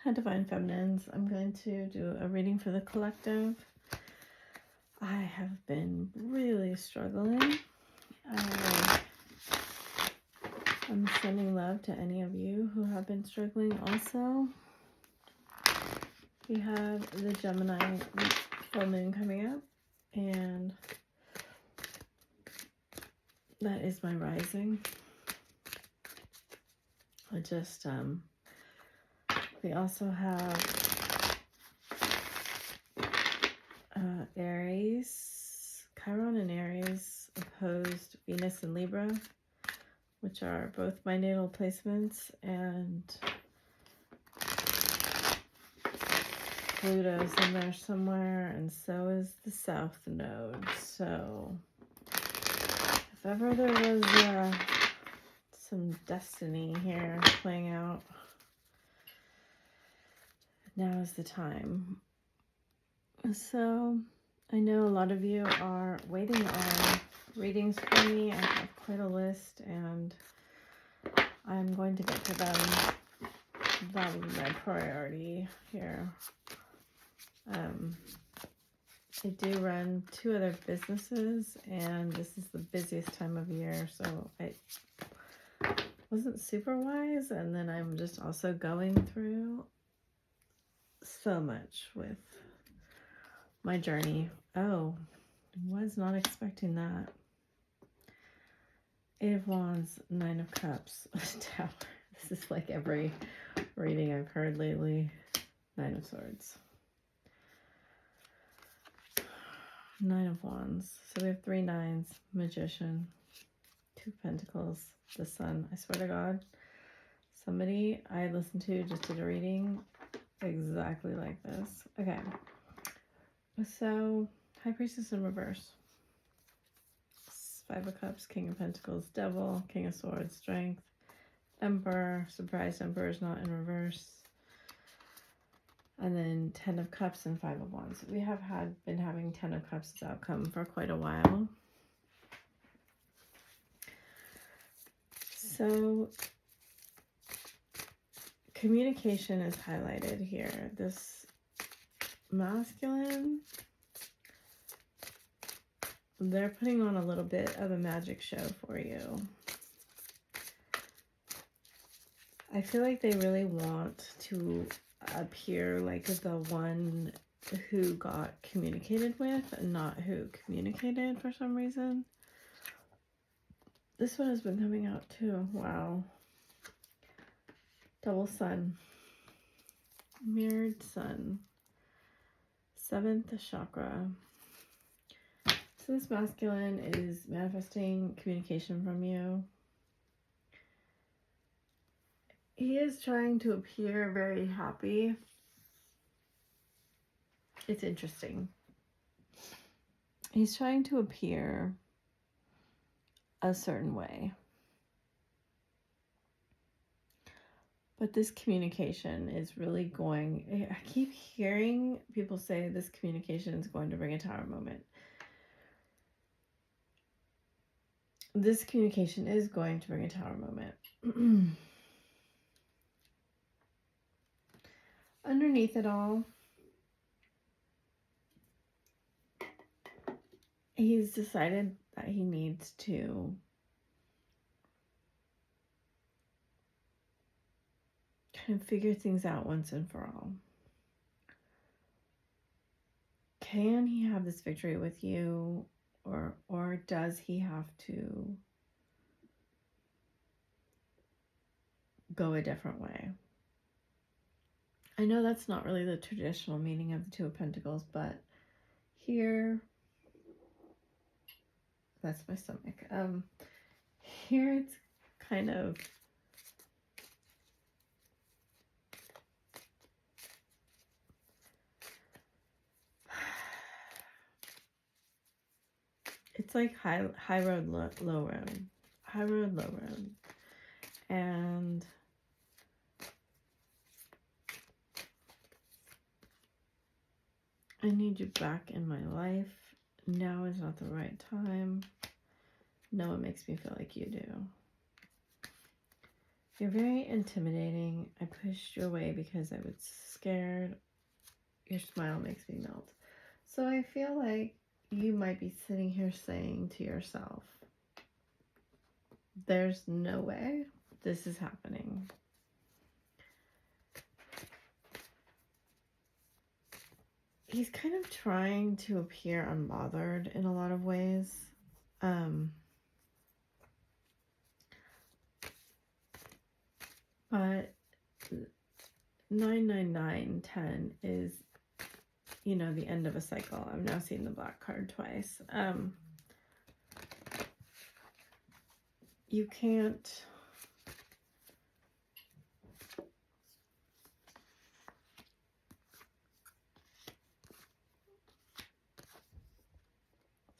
Hi, Divine Feminines. I'm going to do a reading for the collective. I have been really struggling. I'm sending love to any of you who have been struggling also. We have the Gemini full moon coming up, and that is my rising. We also have Aries, Chiron and Aries opposed Venus and Libra, which are both my natal placements, and Pluto's in there somewhere, and so is the South Node. So if ever there was some destiny here playing out, now is the time. So I know a lot of you are waiting on readings from me. I have quite a list, and I'm going to get to them. That will be my priority here. I do run 2 other businesses, and this is the busiest time of year, so I wasn't super wise, and then I'm just also going through so much with my journey. Oh, was not expecting that. 8 of Wands, 9 of Cups, Tower. This is like every reading I've heard lately. 9 of Swords. 9 of Wands. So we have 3 9s. Magician. 2 Pentacles. The Sun. I swear to God, somebody I listened to just did a reading exactly like this. Okay. So, High Priestess in reverse. 5 of Cups. King of Pentacles. Devil. King of Swords. Strength. Emperor. Surprise Emperor is not in reverse. And then 10 of Cups and 5 of Wands. We have been having 10 of Cups as outcome for quite a while. So communication is highlighted here. This masculine, they're putting on a little bit of a magic show for you. I feel like they really want to appear like the one who got communicated with and not who communicated for some reason. This one has been coming out too. Wow. Double Sun. Mirrored Sun. 7th chakra. So this masculine is manifesting communication from you. He is trying to appear very happy. It's interesting. He's trying to appear a certain way. But this communication is really going... I keep hearing people say this communication is going to bring a Tower moment. This communication is going to bring a Tower moment. Underneath it all, he's decided that he needs to kind of figure things out once and for all. Can he have this victory with you, or does he have to go a different way? I know that's not really the traditional meaning of the 2 of Pentacles, but here, that's my stomach. Here it's kind of it's like high road, low road. High road, low road. And I need you back in my life. Now is not the right time. No one makes me feel like you do. You're very intimidating. I pushed you away because I was scared. Your smile makes me melt. So I feel like you might be sitting here saying to yourself, there's no way this is happening. He's kind of trying to appear unbothered in a lot of ways. But 99910 is, you know, the end of a cycle. I've now seen the black card twice. You can't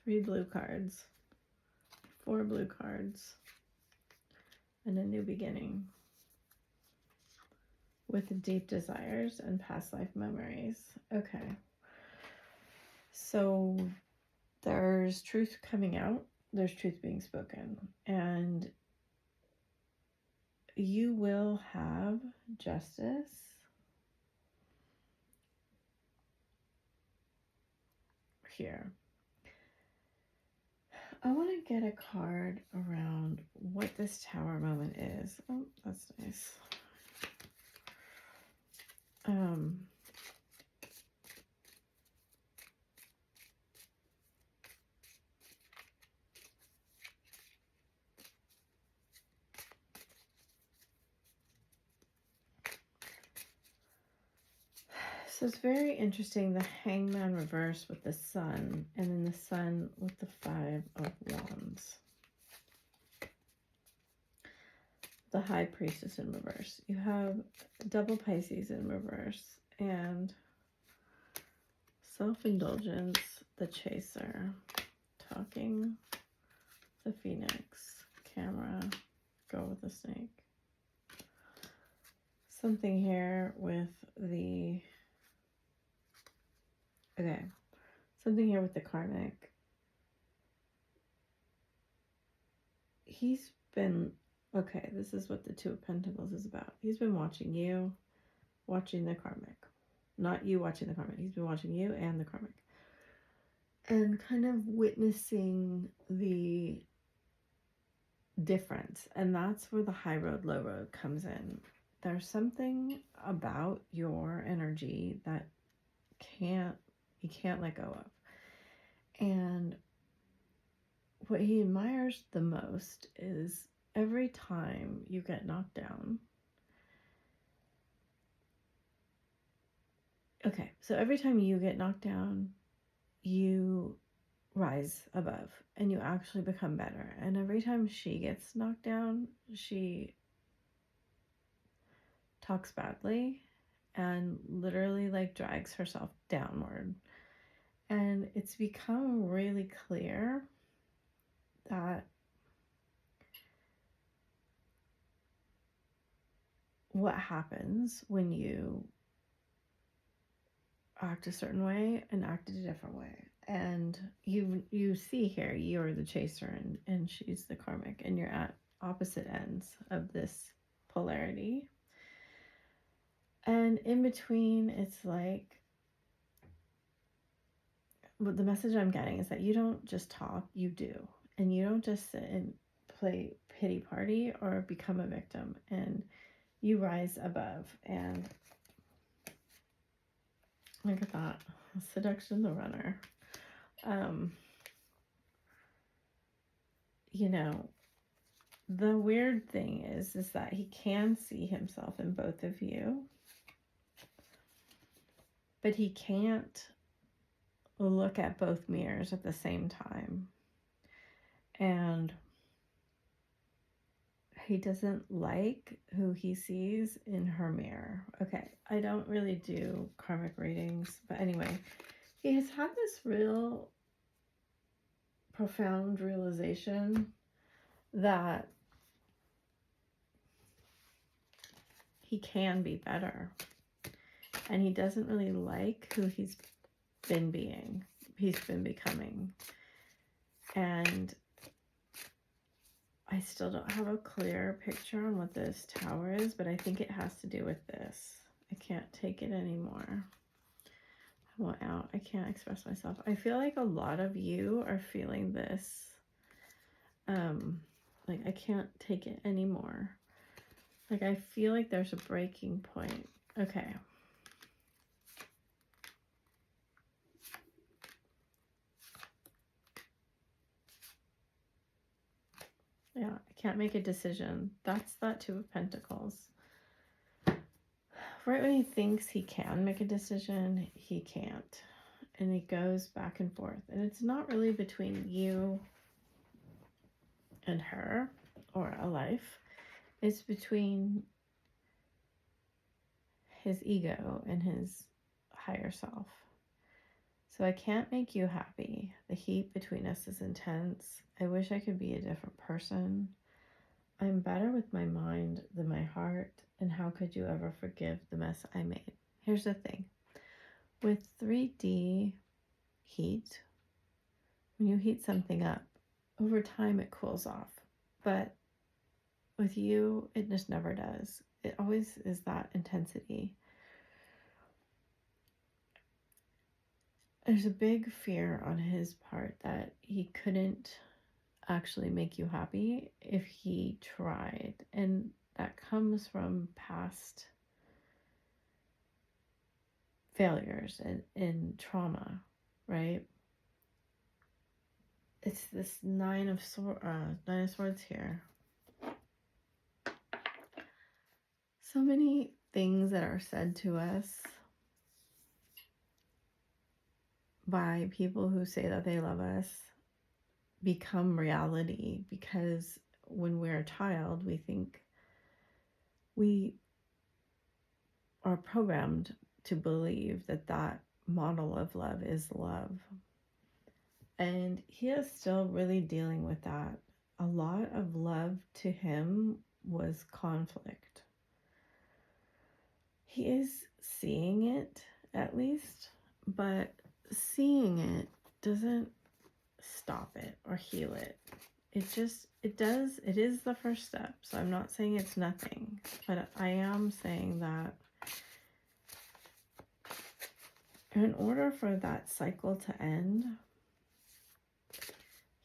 three blue cards, four blue cards, and a new beginning with deep desires and past life memories. Okay. So there's truth coming out. There's truth being spoken. And you will have justice. Here. I want to get a card around what this Tower moment is. Oh, that's nice. So it's very interesting, the Hangman reverse with the Sun, and then the Sun with the Five of Wands. The High Priestess in reverse. You have double Pisces in reverse, and self-indulgence, the Chaser, talking, the Phoenix, camera, go with the snake. Something here with the, okay, something here with the karmic. He's been, okay, this is what the Two of Pentacles is about. He's been watching you, watching the karmic. Not you watching the karmic. He's been watching you and the karmic. And kind of witnessing the difference. And that's where the high road, low road comes in. There's something about your energy that you can't let go of. And what he admires the most is every time you get knocked down. Okay, so every time you get knocked down, you rise above and you actually become better. And every time she gets knocked down, she talks badly and literally like drags herself downward. And it's become really clear that what happens when you act a certain way and act a different way. And you see here, you're the chaser and she's the karmic, and you're at opposite ends of this polarity. And in between, it's like, what the message I'm getting is that you don't just talk, you do. And you don't just sit and play pity party or become a victim. And you rise above. And look at that. Seduction the runner. You know, the weird thing is that he can see himself in both of you. But he can't look at both mirrors at the same time. And he doesn't like who he sees in her mirror. Okay, I don't really do karmic readings, but anyway, he has had this real profound realization that he can be better. And he doesn't really like who he's been becoming. And I still don't have a clear picture on what this tower is, but I think it has to do with this. I can't take it anymore. I want out. I can't express myself. I feel like a lot of you are feeling this. Like I can't take it anymore. Like I feel like there's a breaking point. Okay. Yeah, I can't make a decision. That's that Two of Pentacles. Right when he thinks he can make a decision, he can't. And he goes back and forth. And it's not really between you and her or a life. It's between his ego and his higher self. So I can't make you happy. The heat between us is intense. I wish I could be a different person. I'm better with my mind than my heart. And how could you ever forgive the mess I made? Here's the thing. With 3D heat, when you heat something up, over time it cools off. But with you, it just never does. It always is that intensity. There's a big fear on his part that he couldn't actually make you happy if he tried. And that comes from past failures and trauma, right? It's this Nine of Swords here. So many things that are said to us by people who say that they love us become reality, because when we're a child, we think we are programmed to believe that that model of love is love. And he is still really dealing with that. A lot of love to him was conflict. He is seeing it, at least, but seeing it doesn't stop it or heal it. It is the first step. So I'm not saying it's nothing, but I am saying that in order for that cycle to end,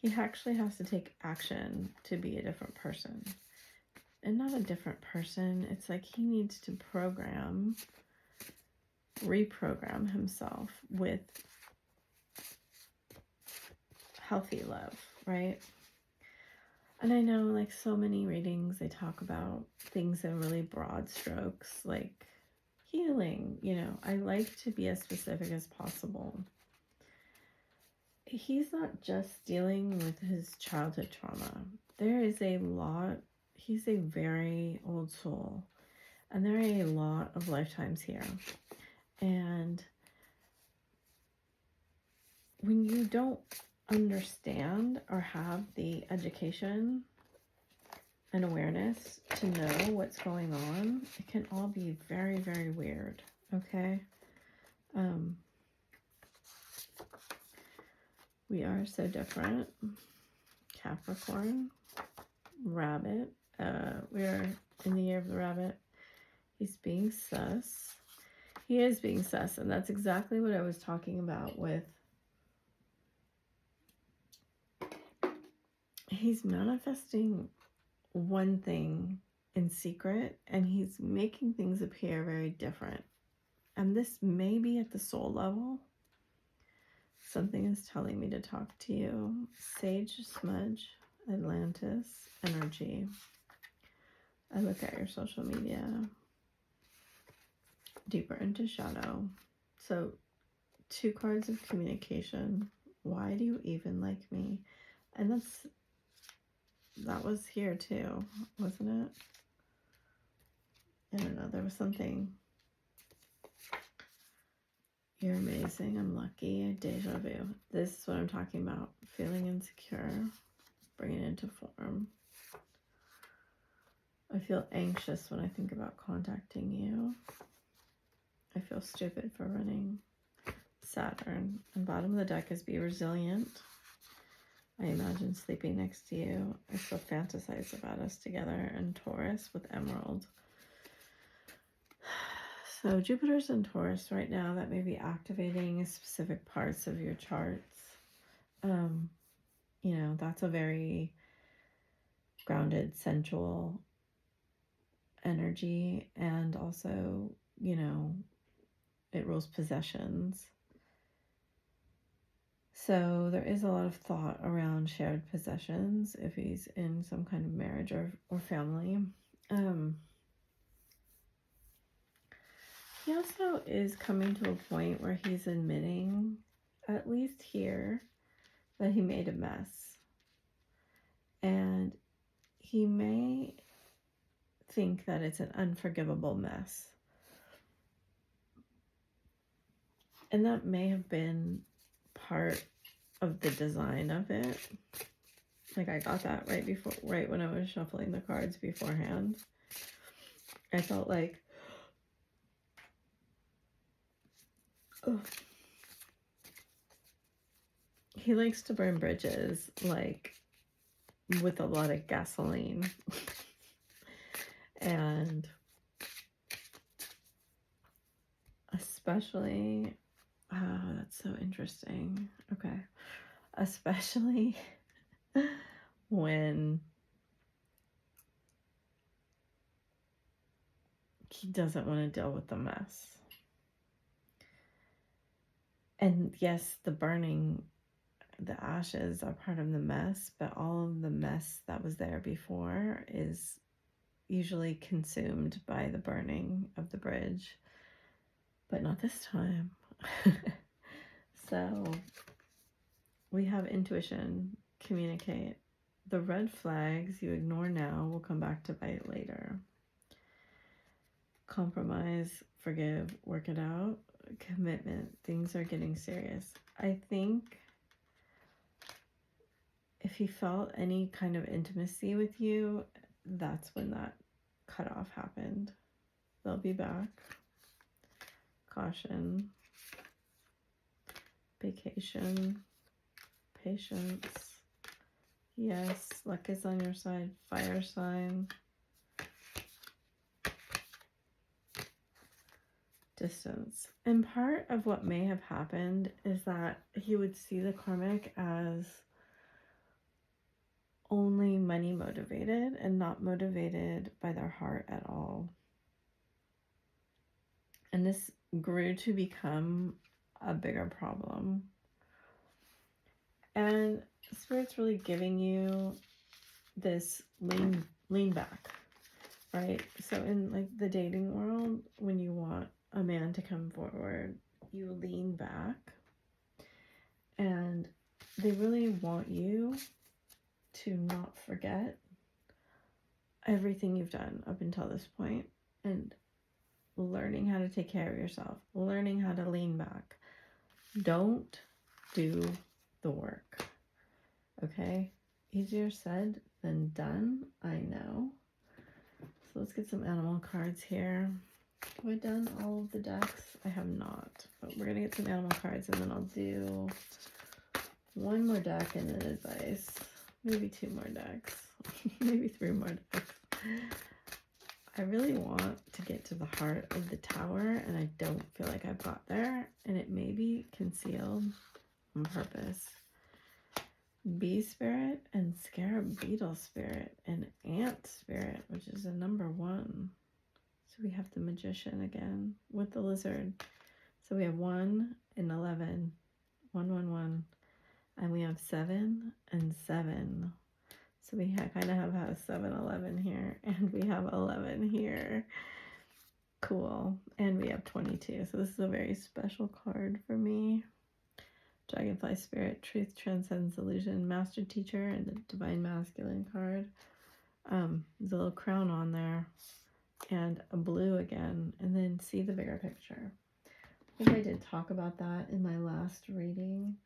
he actually has to take action to be a different person. And not a different person. It's like he needs to reprogram himself with healthy love, right? And I know, like, so many readings, they talk about things in really broad strokes, like healing. You know, I like to be as specific as possible. He's not just dealing with his childhood trauma. There is a lot. He's a very old soul, and there are a lot of lifetimes here. And when you don't understand or have the education and awareness to know what's going on, it can all be very, very weird. Okay. We are so different. Capricorn, rabbit. We are in the year of the rabbit. He's being sus. He is being sus, and that's exactly what I was talking about with. He's manifesting one thing in secret, and he's making things appear very different. And this may be at the soul level. Something is telling me to talk to you. Sage, Smudge, Atlantis, energy. I look at your social media. Deeper into shadow. So 2 cards of communication. Why do you even like me? And that was here too, wasn't it? I don't know, there was something. You're amazing, I'm lucky, deja vu. This is what I'm talking about. Feeling insecure, bring it into form. I feel anxious when I think about contacting you. I feel stupid for running. Saturn. And bottom of the deck is be resilient. I imagine sleeping next to you. I still fantasize about us together. And Taurus with Emerald. So Jupiter's in Taurus right now. That may be activating specific parts of your charts. You know, that's a very grounded, sensual energy. And also, you know, it rules possessions. So there is a lot of thought around shared possessions if he's in some kind of marriage or family. He also is coming to a point where he's admitting, at least here, that he made a mess. And he may think that it's an unforgivable mess. And that may have been part of the design of it. Like, I got that right when I was shuffling the cards beforehand. I felt like, oh, he likes to burn bridges, like, with a lot of gasoline. And especially, oh, that's so interesting. Okay. Especially when he doesn't want to deal with the mess. And yes, the burning, the ashes are part of the mess, but all of the mess that was there before is usually consumed by the burning of the bridge, but not this time. So we have intuition, communicate. The red flags you ignore now will come back to bite later. Compromise, forgive, work it out. Commitment, things are getting serious. I think if he felt any kind of intimacy with you, that's when that cutoff happened. They'll be back. Caution. Vacation. Patience. Yes, luck is on your side. Fire sign. Distance. And part of what may have happened is that he would see the karmic as only money motivated and not motivated by their heart at all. And this grew to become a bigger problem. And Spirit's really giving you this lean back, right? So in like the dating world, when you want a man to come forward, you lean back, and they really want you to not forget everything you've done up until this point, and learning how to take care of yourself, learning how to lean back. Don't do the work, okay? Easier said than done, I know. So let's get some animal cards here. Have I done all of the decks? I have not, but we're gonna get some animal cards, and then I'll do one more deck and then advice. Maybe 2 more decks. Maybe 3 more decks. I really want to get to the heart of the tower, and I don't feel like I've got there, and it may be concealed on purpose. Bee spirit and scarab beetle spirit and ant spirit, which is a number 1. So we have the magician again with the lizard. So we have 1 and 11, 1, 1, 1, and we have 7 and 7. So we kind of have a 7, 11 here, and we have 11 here. Cool. And we have 22. So this is a very special card for me. Dragonfly spirit, truth transcends illusion, master teacher, and the divine masculine card. There's a little crown on there, and a blue again, and then see the bigger picture. I think I did talk about that in my last reading.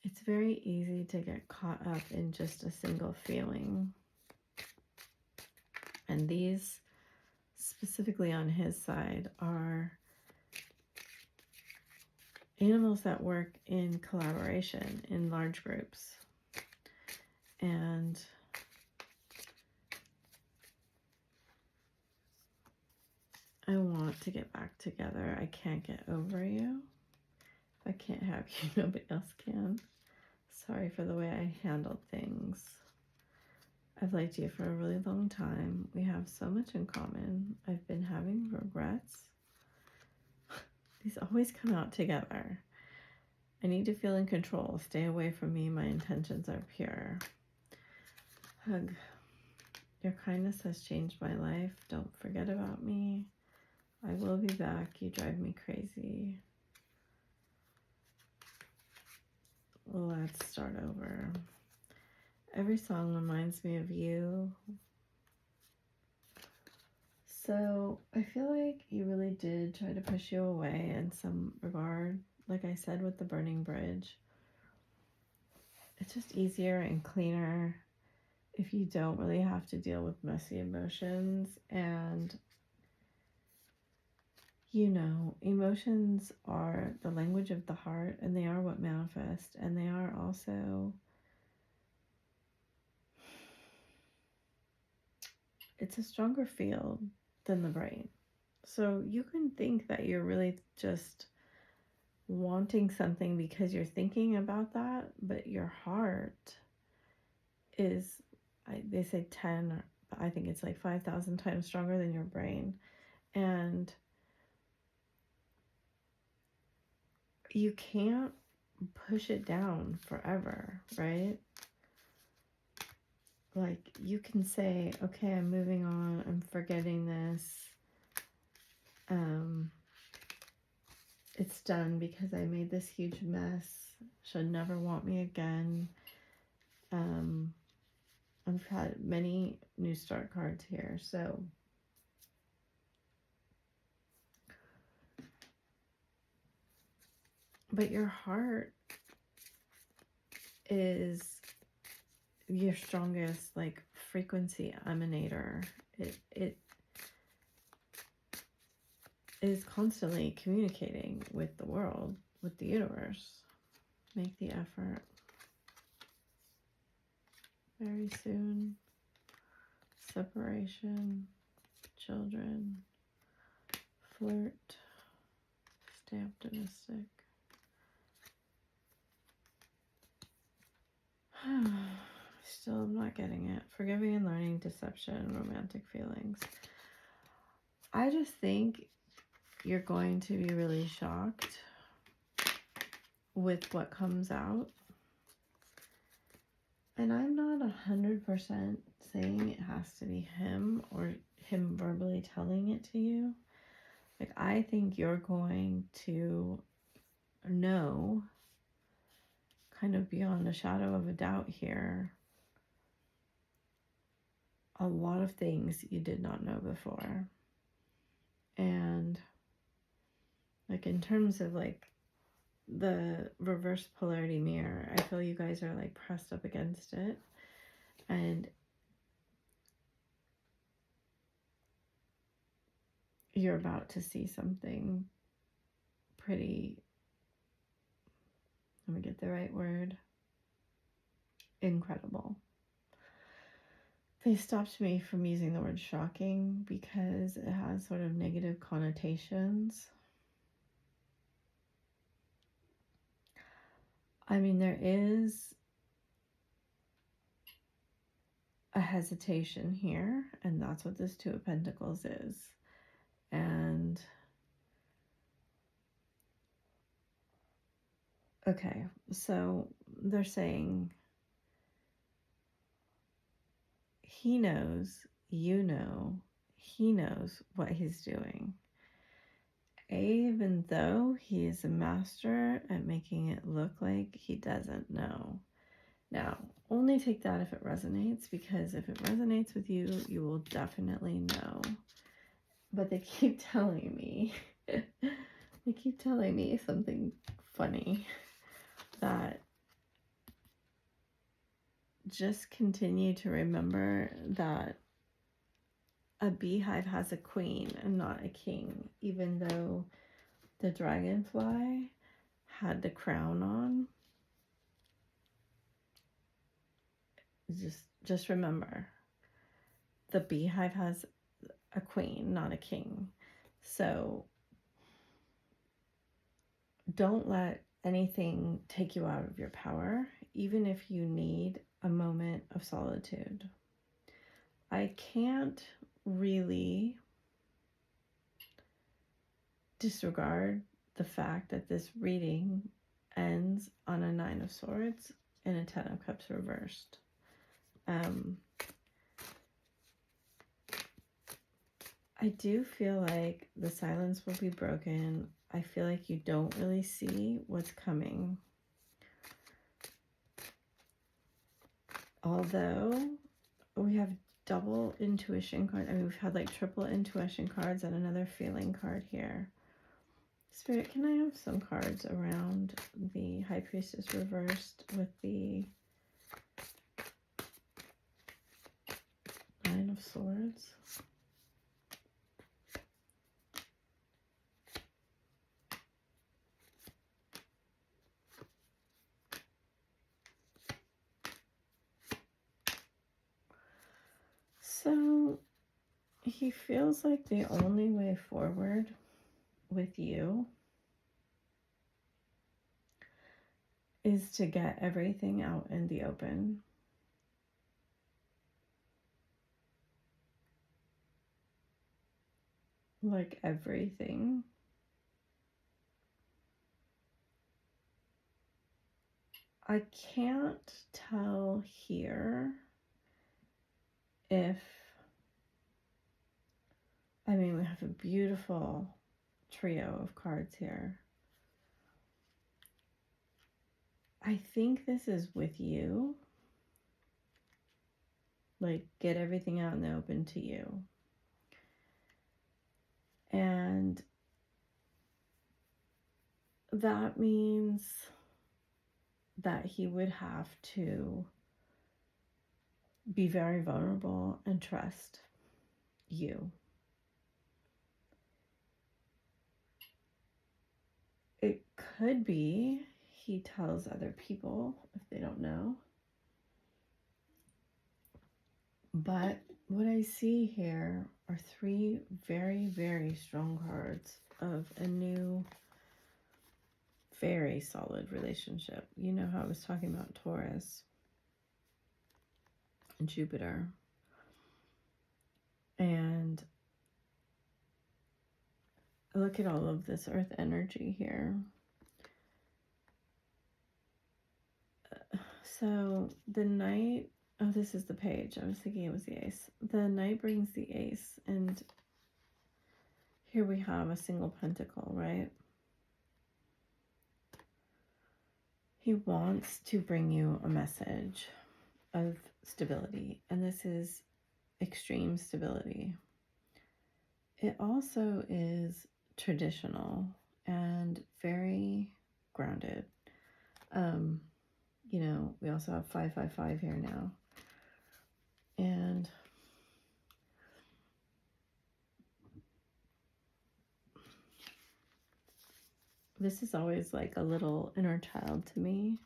It's very easy to get caught up in just a single feeling. And these, specifically on his side, are animals that work in collaboration in large groups. And I want to get back together. I can't get over you. If I can't have you, nobody else can. Sorry for the way I handled things. I've liked you for a really long time. We have so much in common. I've been having regrets. These always come out together. I need to feel in control. Stay away from me. My intentions are pure. Hug. Your kindness has changed my life. Don't forget about me. I will be back. You drive me crazy. Let's start over. Every song reminds me of you. So I feel like you really did try to push you away in some regard. Like I said with the burning bridge, it's just easier and cleaner if you don't really have to deal with messy emotions. And you know, emotions are the language of the heart, and they are what manifest, and they are also, it's a stronger field than the brain. So you can think that you're really just wanting something because you're thinking about that, but your heart is, they say 10, but I think it's like 5,000 times stronger than your brain. And you can't push it down forever, right? Like you can say, okay, I'm moving on, I'm forgetting this. It's done because I made this huge mess. She'll never want me again. I've had many new start cards here, so but your heart is your strongest like frequency emanator. It is constantly communicating with the world, with the universe. Make the effort. Very soon. Separation. Children. Flirt. Stay optimistic. Still I'm not getting it. Forgiving and learning, deception, romantic feelings. I just think you're going to be really shocked with what comes out. And I'm not 100% saying it has to be him or him verbally telling it to you. Like, I think you're going to know, kind of beyond a shadow of a doubt here, a lot of things you did not know before. And like in terms of like the reverse polarity mirror, I feel you guys are like pressed up against it, and you're about to see something pretty, let me get the right word, incredible. They stopped me from using the word shocking because it has sort of negative connotations. I mean, there is a hesitation here, and that's what this Two of Pentacles is. And okay, so they're saying he knows, you know, he knows what he's doing. Even though he is a master at making it look like he doesn't know. Now, only take that if it resonates, because if it resonates with you, you will definitely know. But they keep telling me, they keep telling me something funny, that just continue to remember that a beehive has a queen and not a king, even though the dragonfly had the crown on, just remember, the beehive has a queen, not a king. So don't let anything take you out of your power, even if you need a moment of solitude. I can't really disregard the fact that this reading ends on a 9 of Swords and a 10 of Cups reversed. I do feel like the silence will be broken. I feel like you don't really see what's coming. Although we have double intuition card. I mean, we've had like triple intuition cards and another feeling card here. Spirit, can I have some cards around the High Priestess reversed with the 9 of Swords? So he feels like the only way forward with you is to get everything out in the open. Like everything. I can't tell here if, I mean, we have a beautiful trio of cards here. I think this is with you. Like, get everything out in the open to you. And that means that he would have to be very vulnerable and trust you. It could be he tells other people if they don't know. But what I see here are 3 very, very strong cards of a new, very solid relationship. You know how I was talking about Taurus and Jupiter. And look at all of this earth energy here. So the Knight, oh, this is the page. I was thinking it was the Ace. The Knight brings the Ace, and here we have a single pentacle, right? He wants to bring you a message of stability, and this is extreme stability. It also is traditional and very grounded. You know, we also have 555 here now. And this is always like a little inner child to me.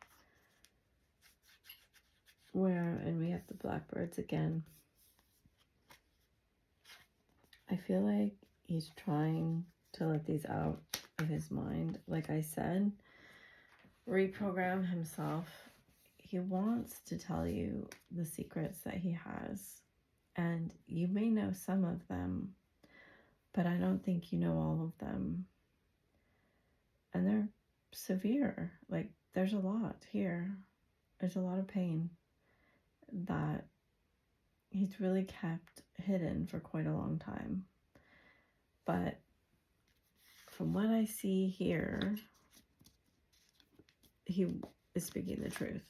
And we have the blackbirds again. I feel like he's trying to let these out of his mind. Like I said, reprogram himself. He wants to tell you the secrets that he has. And you may know some of them, but I don't think you know all of them. And they're severe. Like, there's a lot here. There's a lot of pain that he's really kept hidden for quite a long time. But from what I see here, he is speaking the truth.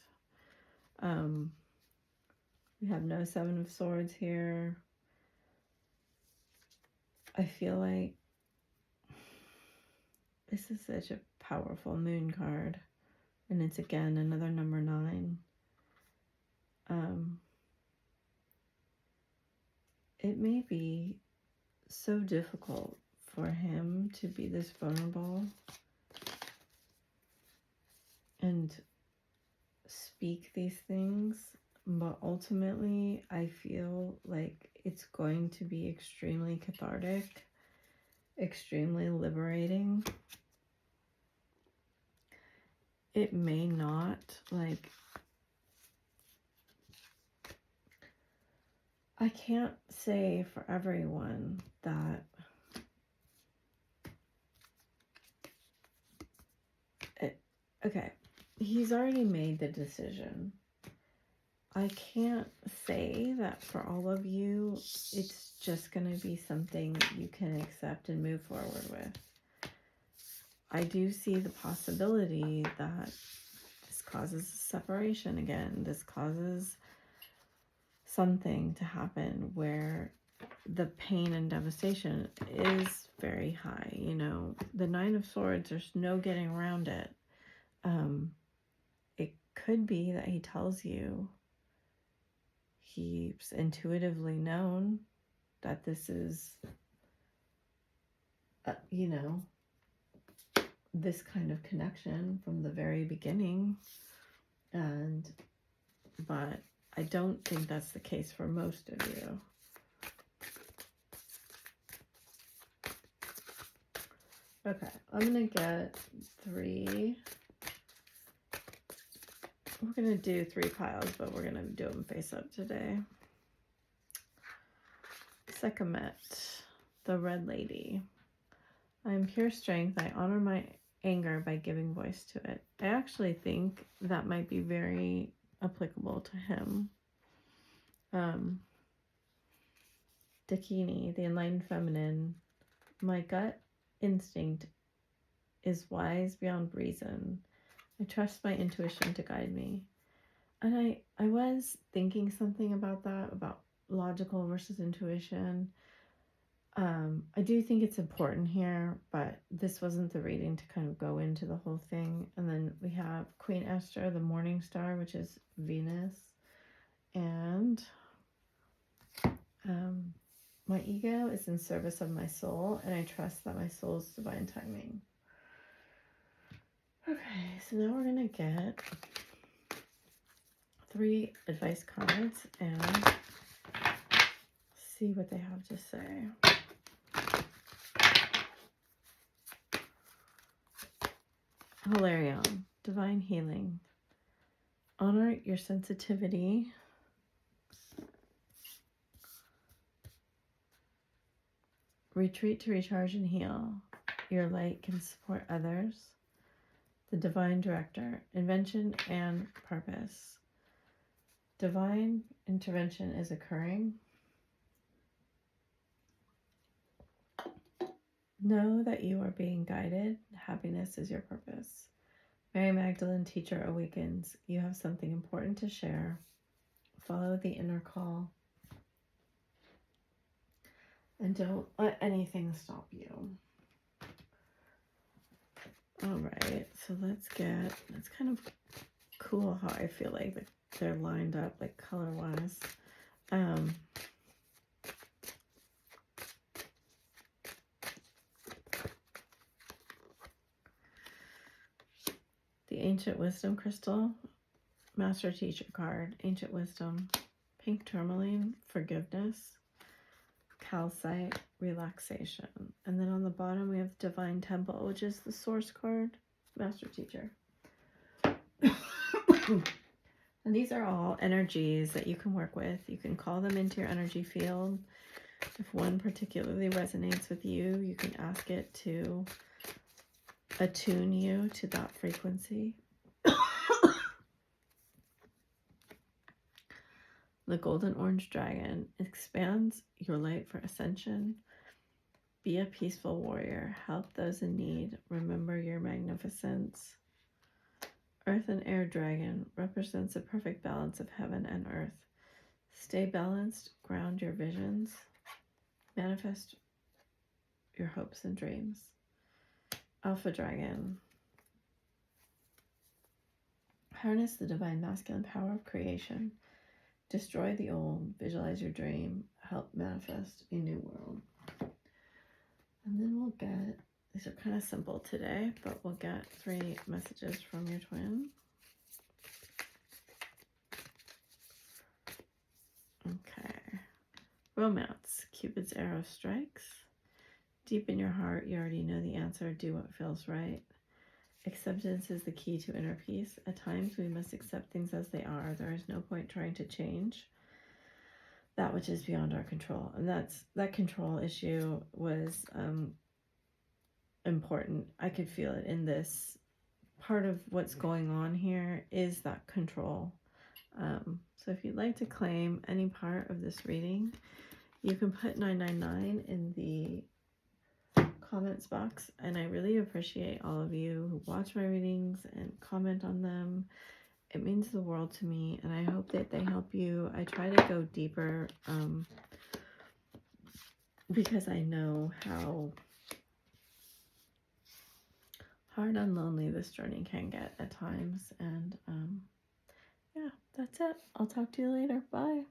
We have no 7 of Swords here. I feel like this is such a powerful moon card. And it's again another number 9. It may be so difficult for him to be this vulnerable and speak these things, but ultimately I feel like it's going to be extremely cathartic, extremely liberating. It may not, like, I can't say for everyone that okay, he's already made the decision. I can't say that for all of you, it's just going to be something you can accept and move forward with. I do see the possibility that this causes separation again. This causes something to happen where the pain and devastation is very high. You know, the Nine of Swords, there's no getting around it. It could be that he tells you, he's intuitively known that this is, you know, this kind of connection from the very beginning. But I don't think that's the case for most of you. Okay, I'm going to get 3. We're going to do 3 piles, but we're going to do them face up today. Sekhmet, the Red Lady. I am pure strength. I honor my anger by giving voice to it. I actually think that might be very applicable to him. Dakini, the Enlightened Feminine. My gut instinct is wise beyond reason. I trust my intuition to guide me. And I was thinking something about that, about logical versus intuition. I do think it's important here, but this wasn't the reading to kind of go into the whole thing. And then we have Queen Esther, the Morning Star, which is Venus. And my ego is in service of my soul, and I trust that my soul's divine timing. Okay, so now we're going to get 3 advice cards and see what they have to say. Hilarion, divine healing. Honor your sensitivity. Retreat to recharge and heal. Your light can support others. The divine director, invention and purpose. Divine intervention is occurring. Know that you are being guided. Happiness is your purpose. Mary Magdalene, teacher, awakens. You have something important to share. Follow the inner call. And don't let anything stop you. All right, so let's get, it's kind of cool how I feel like they're lined up, like color-wise. The Ancient Wisdom Crystal, Master Teacher card, Ancient Wisdom, Pink Tourmaline, Forgiveness, Calcite, Relaxation. And then on the bottom we have Divine Temple, which is the Source card, Master Teacher. And these are all energies that you can work with. You can call them into your energy field. If one particularly resonates with you, you can ask it to attune you to that frequency. The Golden Orange Dragon expands your light for ascension. Be a peaceful warrior. Help those in need. Remember your magnificence. Earth and Air Dragon represents a perfect balance of heaven and earth. Stay balanced. Ground your visions. Manifest your hopes and dreams. Alpha Dragon. Harness the divine masculine power of creation. Destroy the old. Visualize your dream. Help manifest a new world. And then we'll get, these are kind of simple today, but we'll get 3 messages from your twin. Romance. Cupid's arrow strikes. Deep in your heart, you already know the answer. Do what feels right. Acceptance is the key to inner peace. At times, we must accept things as they are. There is no point trying to change that which is beyond our control. And that control issue was important. I could feel it in this. Part of what's going on here is that control. So if you'd like to claim any part of this reading, you can put 999 in the comments box, and I really appreciate all of you who watch my readings and comment on them. It means the world to me, and I hope that they help you. I try to go deeper because I know how hard and lonely this journey can get at times. And yeah, that's it. I'll talk to you later. Bye.